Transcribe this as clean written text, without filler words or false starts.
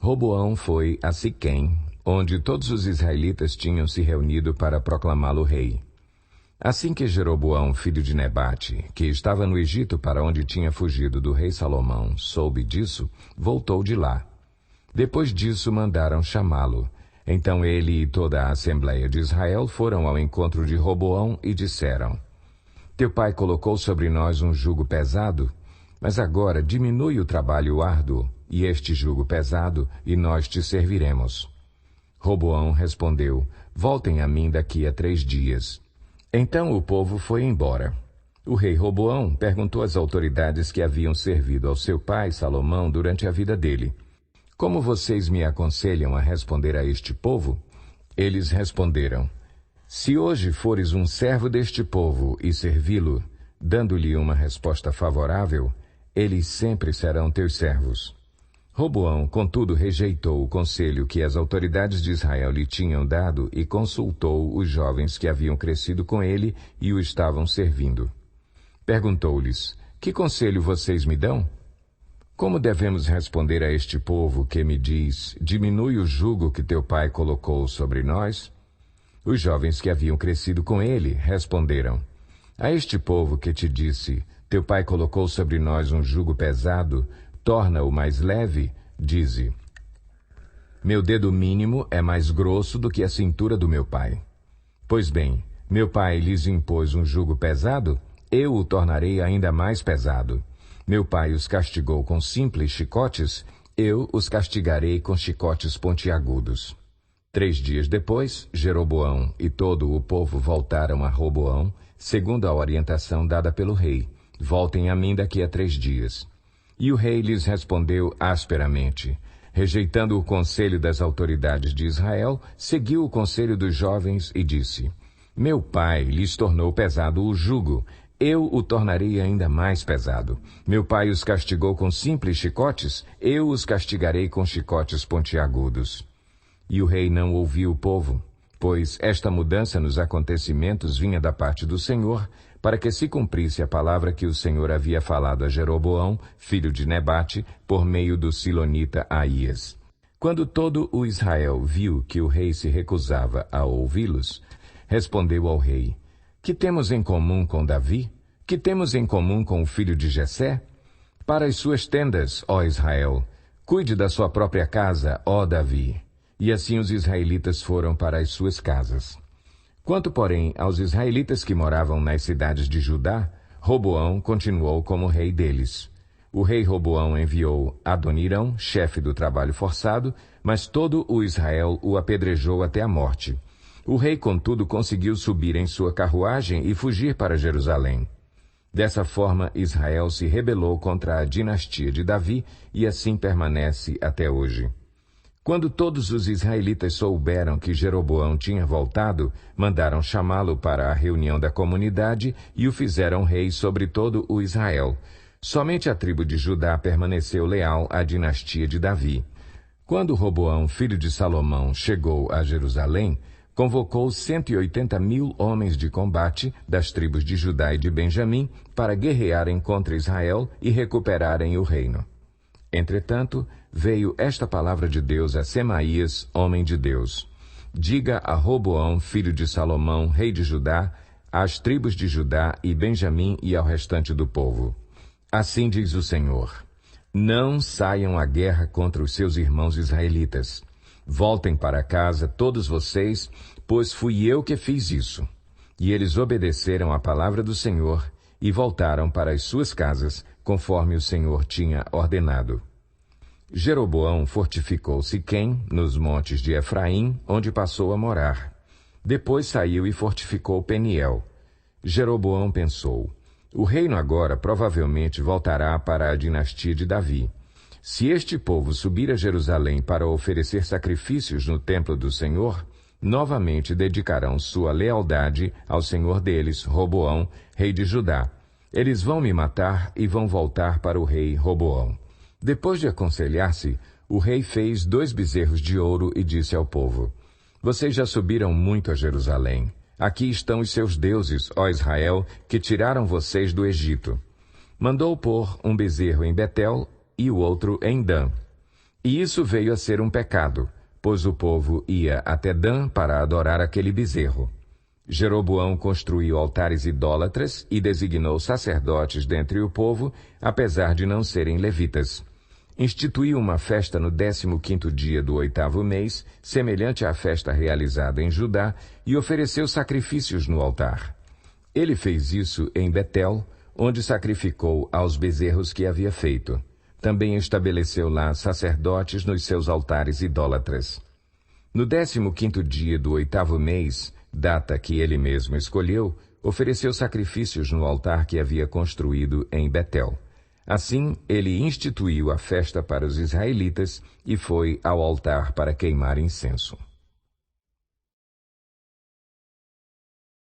Roboão foi a Siquém, onde todos os israelitas tinham se reunido para proclamá-lo rei. Assim que Jeroboão, filho de Nebate, que estava no Egito para onde tinha fugido do rei Salomão, soube disso, voltou de lá. Depois disso mandaram chamá-lo. Então ele e toda a Assembleia de Israel foram ao encontro de Roboão e disseram: Teu pai colocou sobre nós um jugo pesado, mas agora diminui o trabalho árduo e este jugo pesado, e nós te serviremos. Roboão respondeu: Voltem a mim daqui a 3 dias. Então o povo foi embora. O rei Roboão perguntou às autoridades que haviam servido ao seu pai Salomão durante a vida dele: Como vocês me aconselham a responder a este povo? Eles responderam: Se hoje fores um servo deste povo e servi-lo, dando-lhe uma resposta favorável, eles sempre serão teus servos. Roboão, contudo, rejeitou o conselho que as autoridades de Israel lhe tinham dado e consultou os jovens que haviam crescido com ele e o estavam servindo. Perguntou-lhes: Que conselho vocês me dão? Como devemos responder a este povo que me diz: Diminui o jugo que teu pai colocou sobre nós? Os jovens que haviam crescido com ele responderam: A este povo que te disse: Teu pai colocou sobre nós um jugo pesado, torna-o mais leve, dize: Meu dedo mínimo é mais grosso do que a cintura do meu pai. Pois bem, meu pai lhes impôs um jugo pesado, eu o tornarei ainda mais pesado. Meu pai os castigou com simples chicotes, eu os castigarei com chicotes pontiagudos. 3 dias depois, Jeroboão e todo o povo voltaram a Roboão, segundo a orientação dada pelo rei: Voltem a mim daqui a 3 dias. E o rei lhes respondeu asperamente. Rejeitando o conselho das autoridades de Israel, seguiu o conselho dos jovens e disse: Meu pai lhes tornou pesado o jugo, eu o tornarei ainda mais pesado. Meu pai os castigou com simples chicotes, eu os castigarei com chicotes pontiagudos. E o rei não ouviu o povo, pois esta mudança nos acontecimentos vinha da parte do Senhor, para que se cumprisse a palavra que o Senhor havia falado a Jeroboão, filho de Nebate, por meio do silonita Aías. Quando todo o Israel viu que o rei se recusava a ouvi-los, respondeu ao rei: Que temos em comum com Davi? Que temos em comum com o filho de Jessé? Para as suas tendas, ó Israel, cuide da sua própria casa, ó Davi. E assim os israelitas foram para as suas casas. Quanto, porém, aos israelitas que moravam nas cidades de Judá, Roboão continuou como rei deles. O rei Roboão enviou Adonirão, chefe do trabalho forçado, mas todo o Israel o apedrejou até a morte. O rei, contudo, conseguiu subir em sua carruagem e fugir para Jerusalém. Dessa forma, Israel se rebelou contra a dinastia de Davi e assim permanece até hoje. Quando todos os israelitas souberam que Jeroboão tinha voltado, mandaram chamá-lo para a reunião da comunidade e o fizeram rei sobre todo o Israel. Somente a tribo de Judá permaneceu leal à dinastia de Davi. Quando Roboão, filho de Salomão, chegou a Jerusalém, convocou 180.000 homens de combate das tribos de Judá e de Benjamim para guerrearem contra Israel e recuperarem o reino. Entretanto, veio esta palavra de Deus a Semaías, homem de Deus: Diga a Roboão, filho de Salomão, rei de Judá, às tribos de Judá e Benjamim e ao restante do povo: Assim diz o Senhor: Não saiam à guerra contra os seus irmãos israelitas. Voltem para casa todos vocês, pois fui eu que fiz isso. E eles obedeceram à palavra do Senhor e voltaram para as suas casas, conforme o Senhor tinha ordenado. Jeroboão fortificou Siquém, nos montes de Efraim, onde passou a morar. Depois saiu e fortificou Peniel. Jeroboão pensou: O reino agora provavelmente voltará para a dinastia de Davi. Se este povo subir a Jerusalém para oferecer sacrifícios no templo do Senhor, novamente dedicarão sua lealdade ao Senhor deles, Roboão, rei de Judá. Eles vão me matar e vão voltar para o rei Roboão. Depois de aconselhar-se, o rei fez 2 bezerros de ouro e disse ao povo: Vocês já subiram muito a Jerusalém. Aqui estão os seus deuses, ó Israel, que tiraram vocês do Egito. Mandou pôr um bezerro em Betel e o outro em Dan. E isso veio a ser um pecado, pois o povo ia até Dan para adorar aquele bezerro. Jeroboão construiu altares idólatras e designou sacerdotes dentre o povo, apesar de não serem levitas. Instituiu uma festa no 15º dia do 8º mês, semelhante à festa realizada em Judá, e ofereceu sacrifícios no altar. Ele fez isso em Betel, onde sacrificou aos bezerros que havia feito. Também estabeleceu lá sacerdotes nos seus altares idólatras. No 15º dia do 8º mês, data que ele mesmo escolheu, ofereceu sacrifícios no altar que havia construído em Betel. Assim, ele instituiu a festa para os israelitas e foi ao altar para queimar incenso.